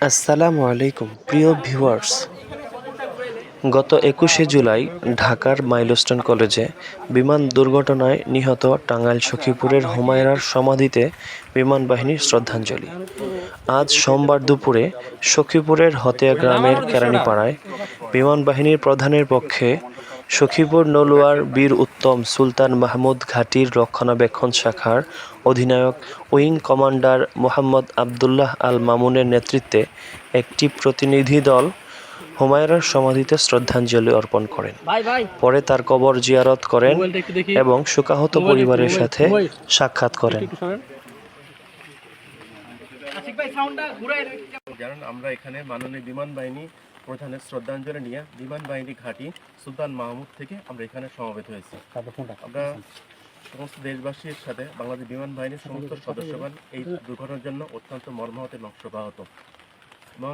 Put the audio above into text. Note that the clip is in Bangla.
আসসালামু আলাইকুম প্রিয় ভিউয়ার্স। গত ২১শে জুলাই ঢাকার মাইলস্টোন কলেজে বিমান দুর্ঘটনায় নিহত টাঙ্গাইল সখীপুরের হুমায়রার সমাধিতে বিমান বাহিনীর শ্রদ্ধাঞ্জলি। আজ সোমবার দুপুরে সখীপুরের হতিয়া গ্রামের কেরানীপাড়ায় বিমান বাহিনীর প্রধানের পক্ষে সখীপুর নলুয়ার বীর উত্তম সুলতান মাহমুদ ঘাঁটির রক্ষণাবেক্ষণ শাখার অধিনায়ক উইং কমান্ডার মোহাম্মদ আবদুল্লাহ আল মামুনের নেতৃত্বে একটি প্রতিনিধি দল হুমায়রার সমাধিতে শ্রদ্ধাঞ্জলি অর্পণ করেন। পরে তার কবর জিয়ারত করেন এবং শোকাহত পরিবারের সাথে সাক্ষাৎ করেন। জানেন, আমরা এখানে মাননীয় বিমান বাহিনী প্রধানের শ্রদ্ধাঞ্জলি নিয়ে বিমান বাহিনী ঘাঁটি সুলতান মাহমুদ থেকে আমরা এখানে সমবেত হয়েছি। আমরা সমস্ত দেশবাসীর সাথে বাংলাদেশ বিমান বাহিনীর সমস্ত সদস্যগণ এই দুর্ঘটনার জন্য অত্যন্ত মর্মাহত এবং শোকাহত, এবং